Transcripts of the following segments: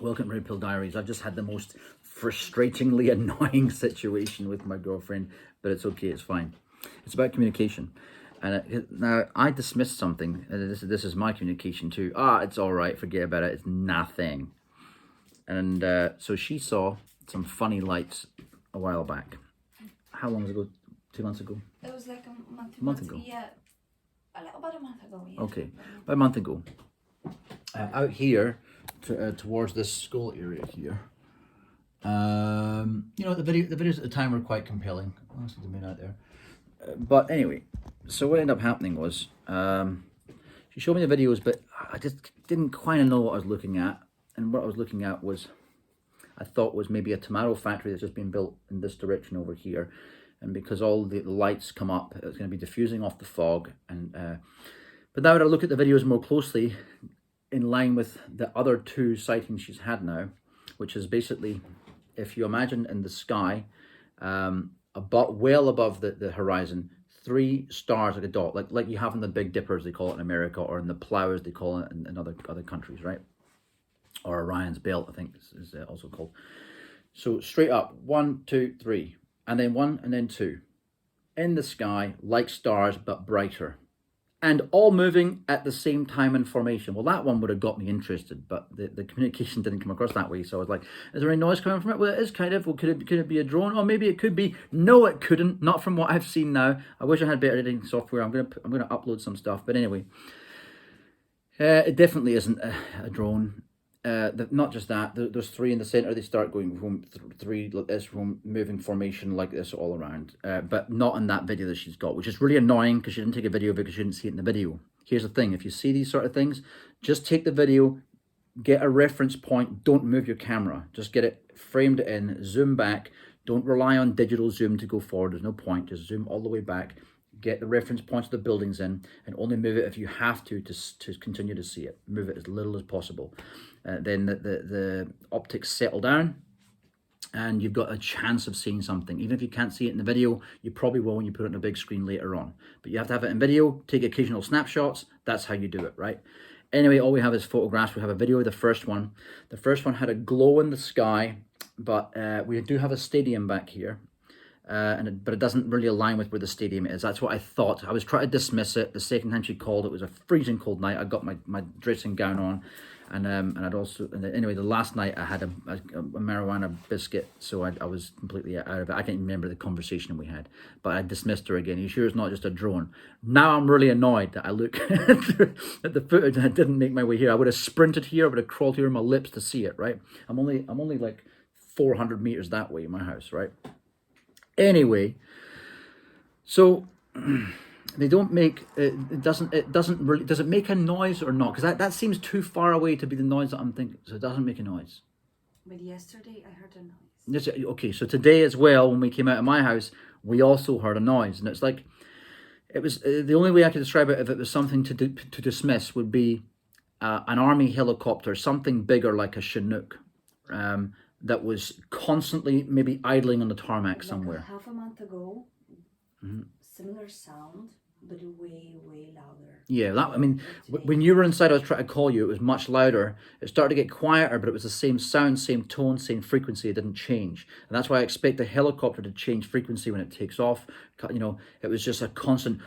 Welcome to Red Pill Diaries. I've just had the most frustratingly annoying situation with my girlfriend, but it's okay, it's fine. It's about communication. And now I dismissed something, and this is my communication too. It's all right, forget about it, it's nothing. And so she saw some funny lights a while back. How long ago? 2 months ago? It was like A month ago. Yeah, about a month ago. Yeah. Okay, about a month ago. Out here, towards this school area here. The videos at the time were quite compelling. Honestly, the men out there. But anyway, so what ended up happening was she showed me the videos, but I just didn't quite know what I was looking at. And what I was looking at was, I thought was maybe a tomato factory that's just been built in this direction over here. And because all the lights come up, it's going to be diffusing off the fog. And but now that I look at the videos more closely, in line with the other two sightings she's had now, which is basically, if you imagine in the sky, well above the horizon, 3 stars like a dot, like you have in the Big Dippers, they call it in America, or in the plows, they call it in other countries, right? Or Orion's Belt, I think is also called. So straight up, 1, 2, 3, and then 1, and then 2, in the sky, like stars but brighter, and all moving at the same time in formation. Well, that one would have got me interested, but the communication didn't come across that way. So I was like, is there any noise coming from it? Well, it is kind of. Well, could it be a drone? Or maybe it could be. No, it couldn't. Not from what I've seen now. I wish I had better editing software. I'm gonna upload some stuff. But anyway, it definitely isn't a drone. Not just that, there's 3 in the center. They start going from 3 like this, from moving formation like this all around, but not in that video that she's got, which is really annoying because she didn't take a video because she didn't see it in the video. Here's the thing: if you see these sort of things, just take the video, get a reference point, don't move your camera, just get it framed in, zoom back. Don't rely on digital zoom to go forward, there's no point. Just zoom all the way back, get the reference points of the buildings in, and only move it if you have to continue to see it. Move it as little as possible. Then the optics settle down, and you've got a chance of seeing something. Even if you can't see it in the video, you probably will when you put it on a big screen later on. But you have to have it in video, take occasional snapshots. That's how you do it, right? Anyway, all we have is photographs. We have a video of the first one. The first one had a glow in the sky, but we do have a stadium back here. But it doesn't really align with where the stadium is. That's what I thought. I was trying to dismiss it. The second time she called, it was a freezing cold night. I got my dressing gown on, and I'd also, anyway, the last night I had a marijuana biscuit, so I was completely out of it. I can't remember the conversation we had, but I dismissed her again. Are you sure it's not just a drone? Now I'm really annoyed that I look at the footage and I didn't make my way here. I would have sprinted here. I would have crawled here on my lips to see it. Right? I'm only like 400 meters that way in my house. Right? Anyway, so they don't make it doesn't really, does it make a noise or not? Because that seems too far away to be the noise that I'm thinking. So it doesn't make a noise. But yesterday I heard a noise. Yes, okay, so today as well, when we came out of my house, we also heard a noise, and it's like, it was the only way I could describe it, if it was something to dismiss, would be an army helicopter, something bigger like a Chinook, that was constantly maybe idling on the tarmac somewhere. Half a month ago, similar sound, but way louder. Yeah, when you were inside, I was trying to call you, it was much louder. It started to get quieter, but it was the same sound, same tone, same frequency. It didn't change. And that's why I expect the helicopter to change frequency when it takes off. It was just a constant,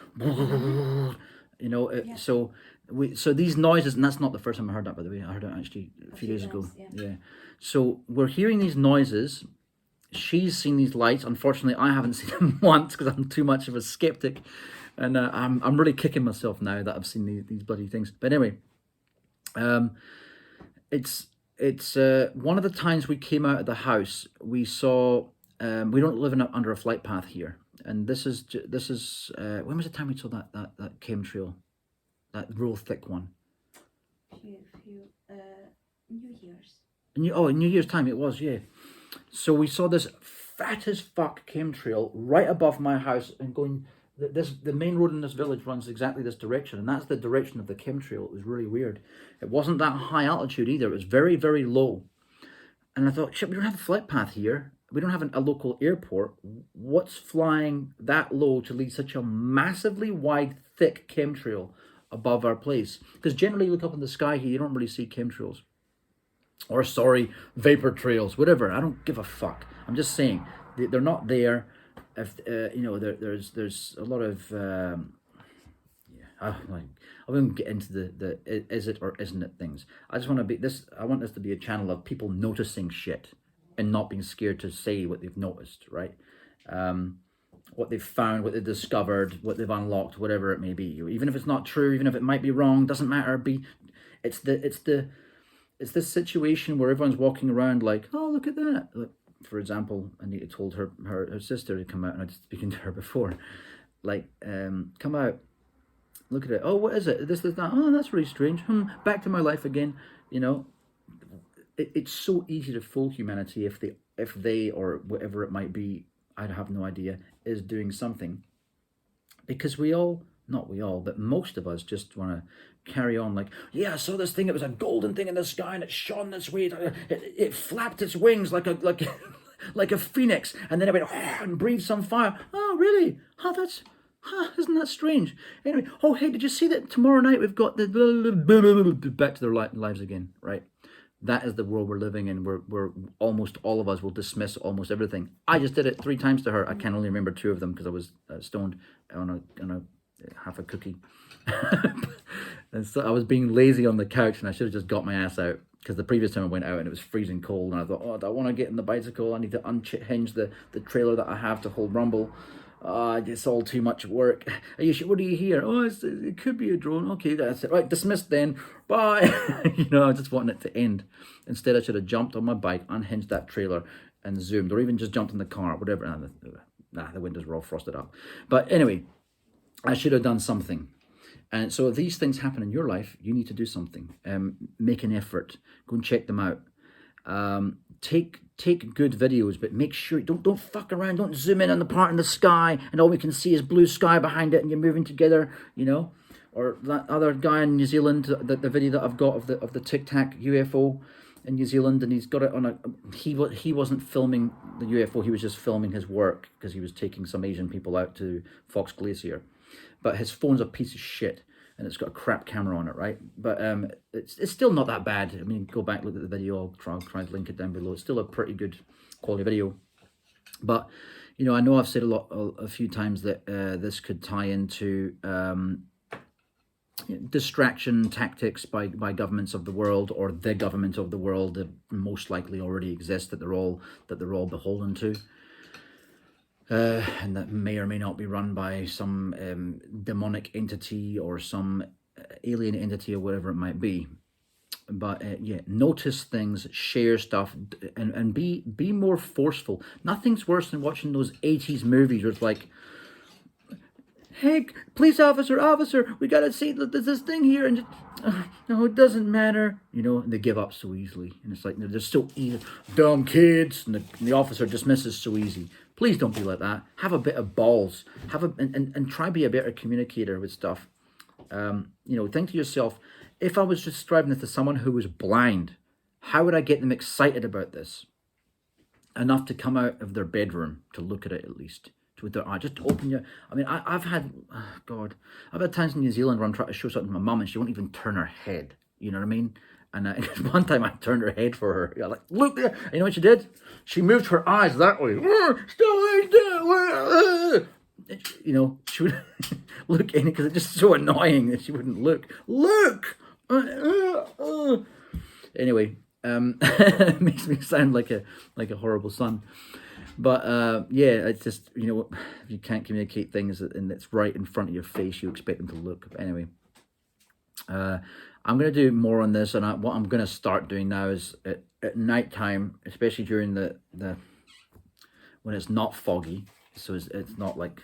so these noises, and that's not the first time I heard that, by the way. I heard it actually a few days ago. Yeah. So we're hearing these noises. She's seen these lights. Unfortunately, I haven't seen them once because I'm too much of a skeptic, and I'm really kicking myself now that I've seen these bloody things. But anyway, it's one of the times we came out of the house, we saw. We don't live under a flight path here, and this is when was the time we saw that chemtrail, that real thick one? New Year's. In New Year's time it was, yeah. So we saw this fat as fuck chemtrail right above my house, and going, the main road in this village runs exactly this direction, and that's the direction of the chemtrail. It was really weird. It wasn't that high altitude either. It was very, very low. And I thought, shit, we don't have a flight path here. We don't have a local airport. What's flying that low to lead such a massively wide, thick chemtrail above our place? Because generally you look up in the sky here, you don't really see chemtrails. or sorry, vapor trails, whatever. I don't give a fuck. I'm just saying they're not there. If you know, there's a lot of like, I won't get into the is it or isn't it things. I just want to be this. I want this to be a channel of people noticing shit and not being scared to say what they've noticed, right? What they've found, what they've discovered, what they've unlocked, whatever it may be. Even if it's not true, even if it might be wrong, doesn't matter. It's this situation where everyone's walking around like, oh, look at that. Like, for example, Anita told her sister to come out, and I was speaking to her before, like, come out, look at it. Oh, what is it? This, that. Oh, that's really strange. Back to my life again. You know, it's so easy to fool humanity if they or whatever it might be, I have no idea, is doing something. Because not we all, but most of us just want to carry on like, yeah, I saw this thing, it was a golden thing in the sky and it shone this way, it flapped its wings like a like a phoenix, and then it went and breathed some fire. Oh, really? Oh, that's... isn't that strange? Anyway, oh, hey, did you see that tomorrow night we've got the back to their lives again, right? That is the world we're living in. We're almost all of us will dismiss almost everything. I just did it 3 times to her. I can only remember 2 of them because I was stoned on a half a cookie. And so I was being lazy on the couch, and I should have just got my ass out, because the previous time I went out and it was freezing cold, and I thought, oh, I want to get in the bicycle. I need to unhinge the trailer that I have to hold Rumble. It's all too much work. What do you hear? Oh, it could be a drone. Okay, that's it. Right, dismissed then. Bye. I just wanted it to end. Instead, I should have jumped on my bike, unhinged that trailer, and zoomed, or even just jumped in the car, whatever. The windows were all frosted up. But anyway, I should have done something. And so if these things happen in your life, you need to do something. Make an effort. Go and check them out. Take good videos, but make sure don't fuck around. Don't zoom in on the part in the sky and all we can see is blue sky behind it and you're moving together, or that other guy in New Zealand, the video that I've got of the Tic Tac UFO in New Zealand, and he's got it on he wasn't filming the UFO, he was just filming his work because he was taking some Asian people out to Fox Glacier, but his phone's a piece of shit and it's got a crap camera on it, right? But it's still not that bad. I mean, go back, look at the video. I'll try to link it down below. It's still a pretty good quality video. But, I know I've said a few times that this could tie into distraction tactics by governments of the world, or the government of the world that most likely already exist, that they're all beholden to. And that may or may not be run by some demonic entity or some alien entity or whatever it might be. But notice things, share stuff, and be more forceful. Nothing's worse than watching those 80s movies where it's like, hey, police officer, we gotta see that there's this thing here, and no, it doesn't matter. And they give up so easily, and it's like they're just so easy, dumb kids, and the officer dismisses so easy. Please don't be like that. Have a bit of balls. And try be a better communicator with stuff. Think to yourself, if I was describing this to someone who was blind, how would I get them excited about this? Enough to come out of their bedroom to look at it, at least. With their eye, just open your... I mean, I've had times in New Zealand where I'm trying to show something to my mum and she won't even turn her head. You know what I mean? And one time I turned her head for her. Like, look there. And you know what she did? She moved her eyes that way. She would look in it because it's just so annoying that she wouldn't look. Look! Anyway, it makes me sound like a horrible son. But it's just, if you can't communicate things and it's right in front of your face, you expect them to look. But anyway, I'm going to do more on this, and what I'm going to start doing now is at night time, especially during the when it's not foggy, so it's not like...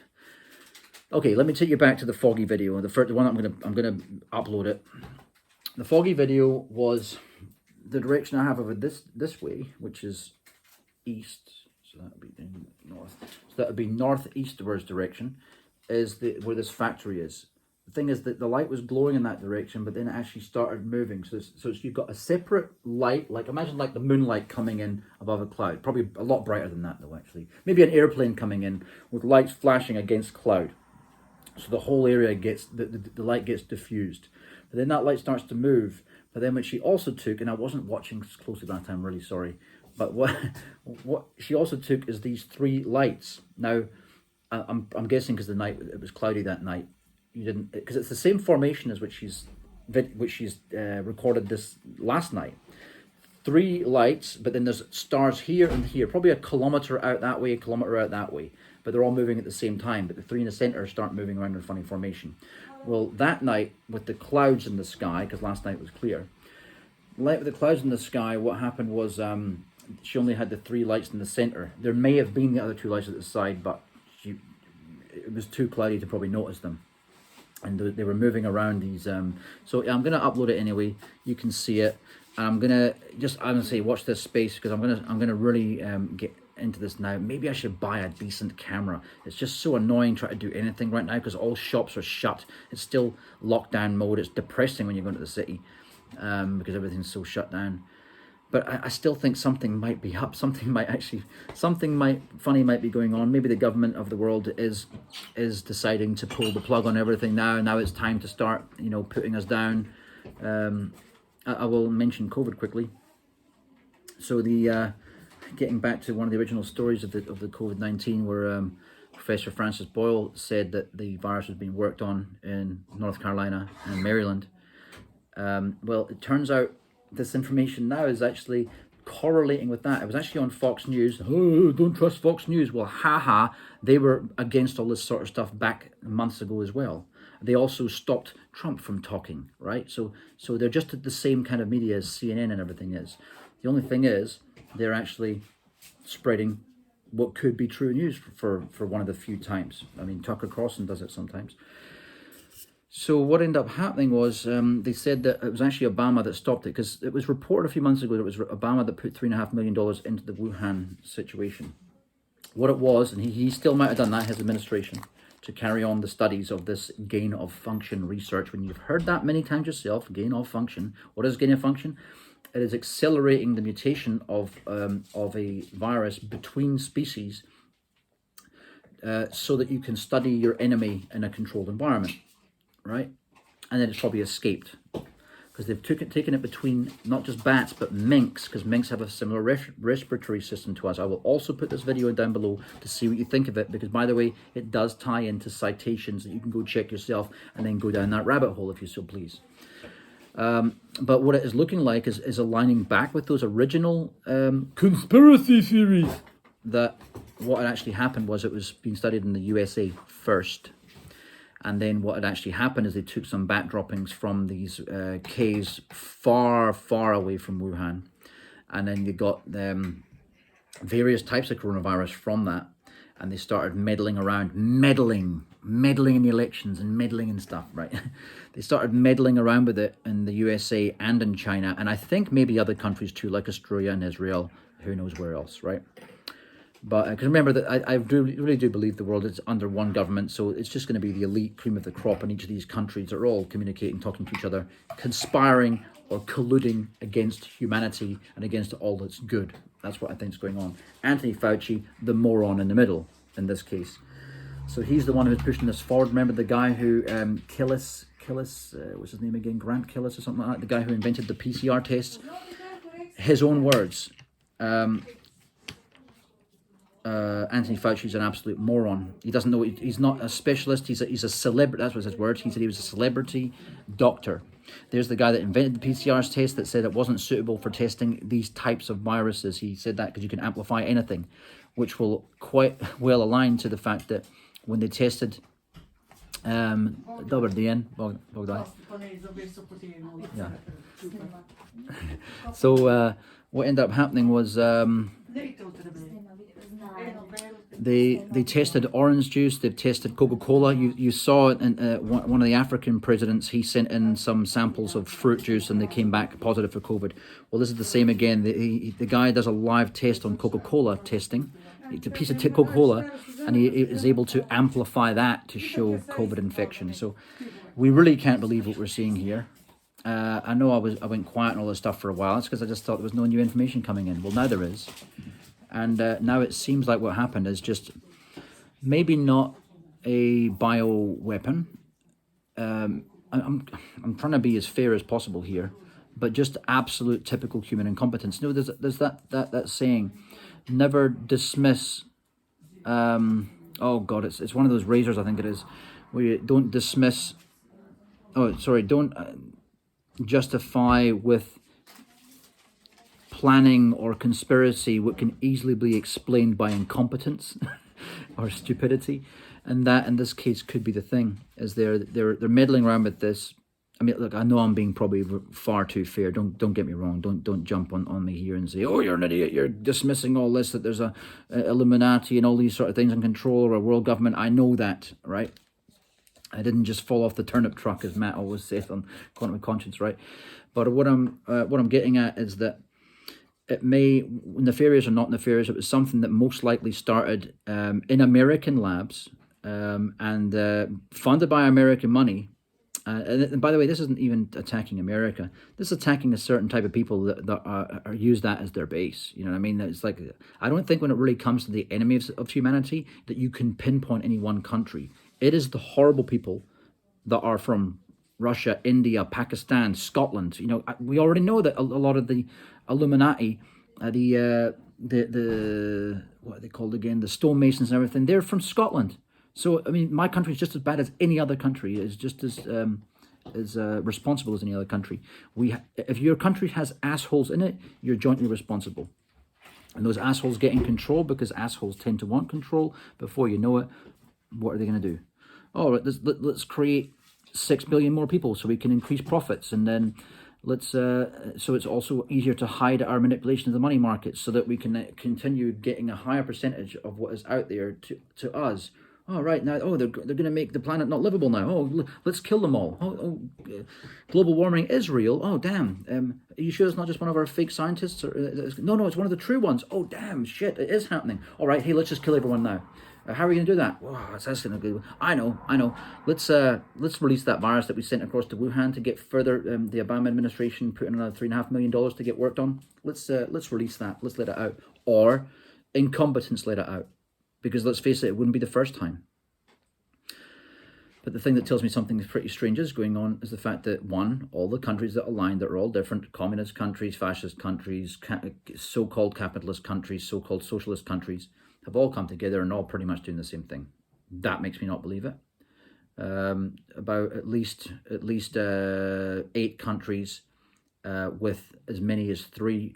Okay, let me take you back to the foggy video. The first one I'm gonna upload it. The foggy video was the direction I have of it this way, which is east. So that would be north. So that would be northeastwards direction, is where this factory is. The thing is that the light was glowing in that direction, but then it actually started moving. So you've got a separate light, like imagine like the moonlight coming in above a cloud. Probably a lot brighter than that though, actually. Maybe an airplane coming in with lights flashing against cloud. So the whole area gets, the light gets diffused. But then that light starts to move, But then what she also took, and I wasn't watching closely last time, I'm really sorry, but what she also took is these 3 lights. Now, I'm guessing because the night it was cloudy that night, you didn't, because it's the same formation as which she's recorded this last night. 3 lights, but then there's stars here and here, probably a kilometer out that way, a kilometer out that way, but they're all moving at the same time. But the 3 in the center start moving around in a funny formation. Well, that night with the clouds in the sky, because last night was clear, light with the clouds in the sky, what happened was she only had the 3 lights in the center. There may have been the other 2 lights at the side, but it was too cloudy to probably notice them. And they were moving around these. So I'm going to upload it anyway. You can see it. And I'm gonna say watch this space, because I'm gonna really get into this now. Maybe I should buy a decent camera. It's just so annoying trying to do anything right now because all shops are shut. It's still lockdown mode. It's depressing when you go into the city because everything's so shut down. But I still think something might be up. Something funny might be going on. Maybe the government of the world is deciding to pull the plug on everything now. Now it's time to start, putting us down. I will mention COVID quickly. So getting back to one of the original stories of the COVID-19, where Professor Francis Boyle said that the virus was being worked on in North Carolina and Maryland. Well, it turns out this information now is actually correlating with that. It was actually on Fox News. Oh, don't trust Fox News. Well, they were against all this sort of stuff back months ago as well. They also stopped Trump from talking, right? So they're just the same kind of media as CNN and everything is. The only thing is they're actually spreading what could be true news for one of the few times. I mean, Tucker Carlson does it sometimes. So what ended up happening was they said that it was actually Obama that stopped it, because it was reported a few months ago that it was Obama that put $3.5 million into the Wuhan situation. What it was, and he still might have done that, his administration, to carry on the studies of this gain of function research. When you've heard that many times yourself, gain of function. What is gain of function? It is accelerating the mutation of a virus between species so that you can study your enemy in a controlled environment, right? And then it's probably escaped, because they've taken it between not just bats but minks, because minks have a similar respiratory system to us. I will also put this video down below to see what you think of it, because, by the way, it does tie into citations that you can go check yourself and then go down that rabbit hole if you so please. But what it is looking like is aligning back with those original conspiracy theories, that what had actually happened was it was being studied in the USA first. And then what had actually happened is they took some bat droppings from these caves far, far away from Wuhan. And then they got various types of coronavirus from that. And they started meddling in the elections and meddling in stuff, right? They started meddling around with it in the USA and in China. And I think maybe other countries too, like Australia and Israel, who knows where else, right? But because remember that I really do believe the world is under one government, so it's just going to be the elite cream of the crop in each of these countries that are all communicating, talking to each other, conspiring or colluding against humanity and against all that's good. That's what I think is going on. Anthony Fauci, the moron in the middle in this case. So he's the one who's pushing this forward. Remember the guy who, Killis, what's his name again? Grant Killis or something like that? The guy who invented the PCR tests. His own words. Anthony Fauci's an absolute moron. He doesn't know. He's not a specialist. He's a celebrity. That's what his words. He said he was a celebrity doctor. There's the guy that invented the PCR test that said it wasn't suitable for testing these types of viruses. He said that because you can amplify anything, which will quite well align to the fact that when they tested Dobry dzień, Bogdan. Yeah. So what ended up happening was they tested orange juice. They've tested Coca-Cola. You saw it in one of the African presidents. He sent in some samples of fruit juice and they came back positive for COVID. Well, this is the same again. The guy does a live test on Coca-Cola testing. It's a piece of Coca-Cola, and he is able to amplify that to show COVID infection. So we really can't believe what we're seeing here. I know I went quiet and all this stuff for a while. It's because I just thought there was no new information coming in. Well, now there is. And now it seems like what happened is just maybe not a bio weapon. I'm trying to be as fair as possible here, but just absolute typical human incompetence. No, there's that saying, never dismiss. Oh God, it's one of those razors, I think it is, where you don't dismiss. Oh, sorry, don't justify with planning or conspiracy what can easily be explained by incompetence or stupidity, and that in this case could be the thing. Is they're meddling around with this. I mean, look, I know I'm being probably far too fair. Don't get me wrong. Don't jump on me here and say, oh, you're an idiot. You're dismissing all this, that there's a Illuminati and all these sort of things in control, or a world government. I know that, right? I didn't just fall off the turnip truck, as Matt always says on Quantum of Conscience, right? But what I'm getting at is that it may, nefarious or not nefarious, it was something that most likely started in American labs and funded by American money. And by the way, this isn't even attacking America. This is attacking a certain type of people that use that as their base. You know what I mean? It's like, I don't think when it really comes to the enemy of humanity that you can pinpoint any one country. It is the horrible people that are from Russia, India, Pakistan, Scotland. You know, we already know that a lot of the Illuminati, the what are they called again? The stonemasons and everything. They're from Scotland. So I mean, my country is just as bad as any other country. Is just as responsible as any other country. If your country has assholes in it, you're jointly responsible. And those assholes get in control because assholes tend to want control. Before you know it, what are they going to do? Oh, let's create 6 billion more people so we can increase profits, and then let's so it's also easier to hide our manipulation of the money markets so that we can continue getting a higher percentage of what is out there to us. Oh, right, now, oh, they're going to make the planet not livable now. Oh, let's kill them all. Global warming is real. Oh, damn. Are you sure it's not just one of our fake scientists? No, it's one of the true ones. Oh, damn, shit, it is happening. All right, hey, let's just kill everyone now. How are we going to do that? Wow, that's going to be... I know. Let's release that virus that we sent across to Wuhan to get further... the Obama administration put in another $3.5 million to get worked on. Let's release that. Let's let it out. Or incompetence let it out. Because let's face it wouldn't be the first time. But the thing that tells me something pretty strange is going on is the fact that, one, all the countries that aligned that are all different, communist countries, fascist countries, so-called capitalist countries, so-called socialist countries, have all come together and all pretty much doing the same thing. That makes me not believe it. About at least 8 countries with as many as 3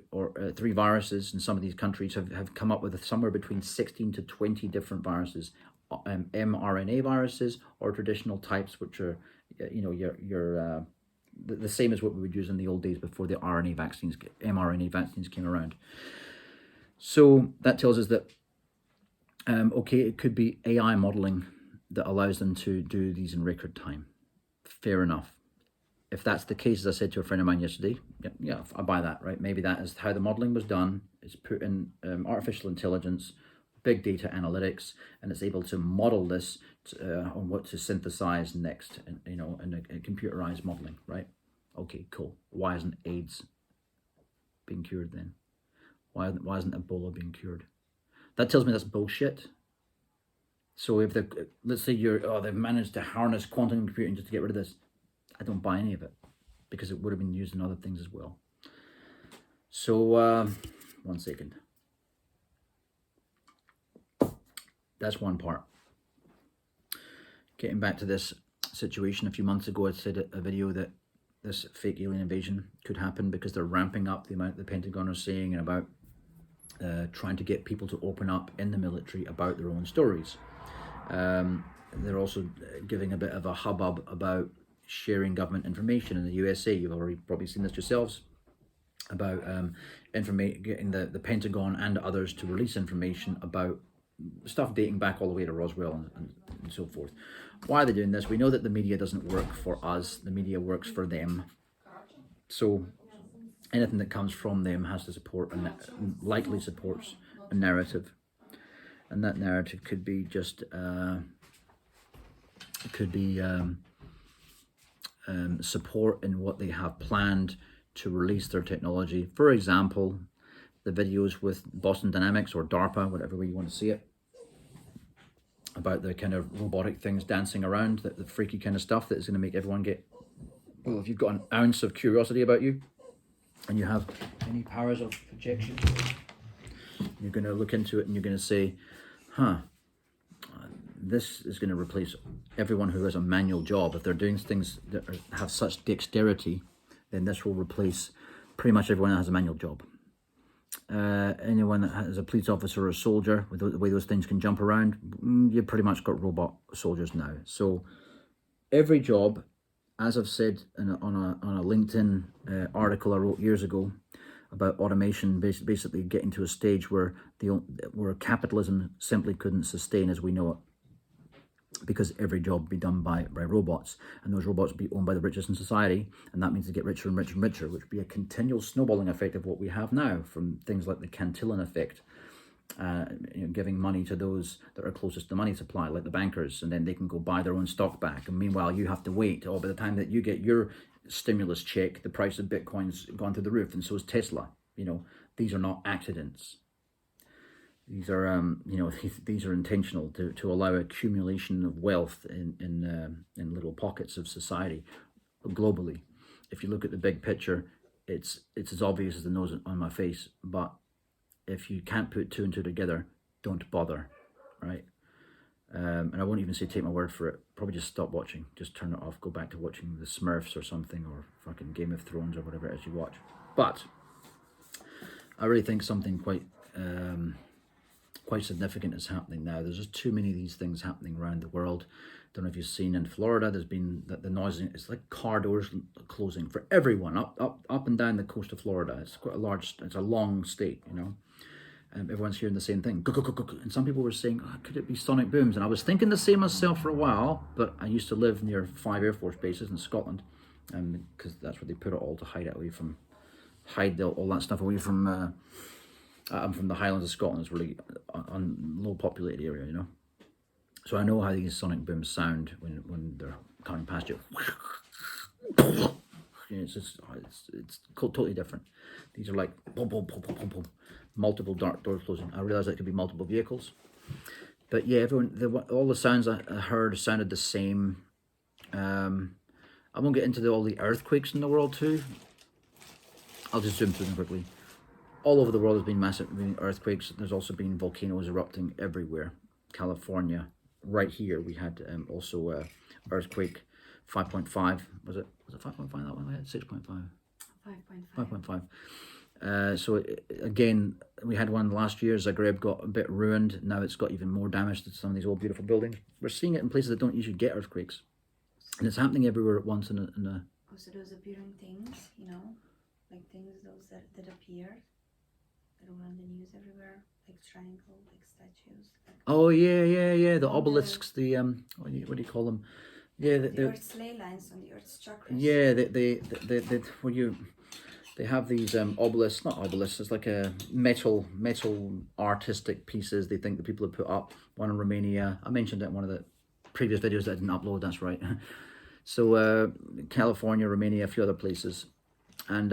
viruses in some of these countries have come up with somewhere between 16 to 20 different viruses, mRNA viruses or traditional types, which are the same as what we would use in the old days before the mRNA vaccines came around. So that tells us that okay, it could be AI modeling that allows them to do these in record time. Fair enough. If that's the case, as I said to a friend of mine yesterday, yeah, I buy that, right? Maybe that is how the modeling was done. It's put in artificial intelligence, big data analytics, and it's able to model this on what to synthesize next, in a computerized modeling, right? Okay, cool. Why isn't AIDS being cured then? Why isn't Ebola being cured? That tells me that's bullshit. So if let's say they've managed to harness quantum computing just to get rid of this, I don't buy any of it because it would have been used in other things as well. So 1 second. That's one part. Getting back to this situation, a few months ago I said a video that this fake alien invasion could happen because they're ramping up the amount the Pentagon are saying and about trying to get people to open up in the military about their own stories. They're also giving a bit of a hubbub about sharing government information in the USA. You've already probably seen this yourselves about getting the Pentagon and others to release information about stuff dating back all the way to Roswell and so forth. Why are they doing this? We know that the media doesn't work for us. The media works for them. So anything that comes from them has to support likely supports a narrative, and that narrative could be just support in what they have planned to release their technology. For example, the videos with Boston Dynamics or DARPA, whatever way you want to see it, about the kind of robotic things dancing around, the freaky kind of stuff that is going to make everyone get, well, if you've got an ounce of curiosity about you, and you have any powers of projection, you're going to look into it and you're going to say, huh, this is going to replace everyone who has a manual job. If they're doing things that have such dexterity, then this will replace pretty much everyone that has a manual job. Anyone that has a police officer or a soldier, with the way those things can jump around, you've pretty much got robot soldiers now. So every job, as I've said on a LinkedIn article I wrote years ago about automation, basically getting to a stage where capitalism simply couldn't sustain as we know it, because every job would be done by robots, and those robots would be owned by the richest in society, and that means they get richer and richer and richer, which would be a continual snowballing effect of what we have now, from things like the Cantillon effect, giving money to those that are closest to the money supply, like the bankers, and then they can go buy their own stock back, and meanwhile you have to wait. By the time that you get your stimulus check, the price of Bitcoin's gone through the roof, and so is Tesla. These are not accidents. These are, these are intentional to allow accumulation of wealth in little pockets of society globally. If you look at the big picture, it's as obvious as the nose on my face. But if you can't put two and two together, don't bother, right? And I won't even say take my word for it. Probably just stop watching. Just turn it off. Go back to watching the Smurfs or something, or fucking Game of Thrones or whatever it is you watch. But I really think something quite significant is happening now. There's just too many of these things happening around the world. Don't know if you've seen in Florida, there's been the noise. It's like car doors closing for everyone up and down the coast of Florida. It's quite it's a long state, everyone's hearing the same thing. And some people were saying, could it be sonic booms? And I was thinking the same myself for a while, but I used to live near 5 Air Force bases in Scotland, because that's where they put it all to hide all that stuff away from. I'm from the Highlands of Scotland. It's really a low populated area, So I know how these sonic booms sound when they're coming past you. It's totally different. These are like boom, boom, boom, boom, boom, boom, multiple dark doors closing. I realize that could be multiple vehicles, but yeah, all the sounds I heard sounded the same. I won't get into all the earthquakes in the world too. I'll just zoom through them quickly. All over the world has been massive earthquakes. There's also been volcanoes erupting everywhere. California, right here, we had also earthquake 5.5. Was it 5.5 that one? We had 6.5. 5.5. So again, we had one last year. Zagreb got a bit ruined. Now it's got even more damage to some of these old beautiful buildings. We're seeing it in places that don't usually get earthquakes, and it's happening everywhere at once. Also, those appearing things, like things that appear. That are on the news everywhere, like triangle, like statues. Oh yeah. The obelisks. The what do you call them? Yeah, the Earth's ley lines on the Earth's chakras. Yeah, they have these obelisks. Not obelisks. It's like a metal artistic pieces. They think that people have put up. One in Romania. I mentioned it in one of the previous videos that I didn't upload. That's right. So California, Romania, a few other places. And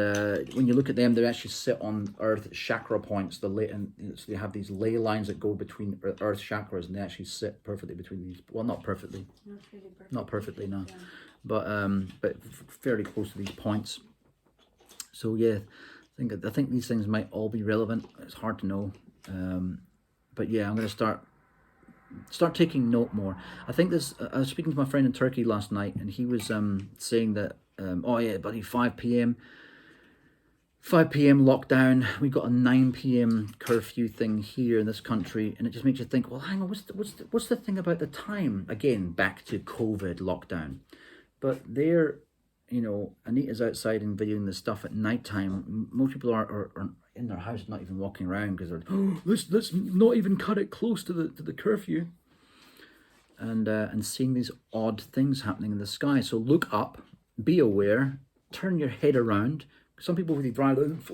when you look at them, they actually sit on Earth chakra points. So they have these ley lines that go between Earth chakras, and they actually sit perfectly between these. Well, not perfectly. Not really perfectly. Not perfectly, no. Yeah. But fairly close to these points. So yeah, I think these things might all be relevant. It's hard to know. But yeah, I'm going to start taking note more. I think I was speaking to my friend in Turkey last night, and he was saying that, oh yeah, buddy, 5 p.m. lockdown. We got a 9 p.m. curfew thing here in this country, and it just makes you think, well, hang on, what's the thing about the time? Again, back to COVID lockdown. But there, Anita's outside and videoing this stuff at nighttime. Most people are in their house, not even walking around, because they're, let's not even cut it close to the curfew. And seeing these odd things happening in the sky. So look up, be aware, turn your head around. Some people with drive,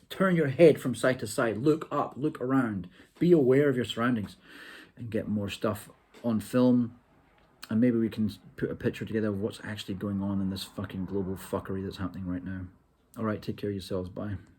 turn your head from side to side, look up, look around, be aware of your surroundings, and get more stuff on film. And maybe we can put a picture together of what's actually going on in this fucking global fuckery that's happening right now. All right, take care of yourselves. Bye.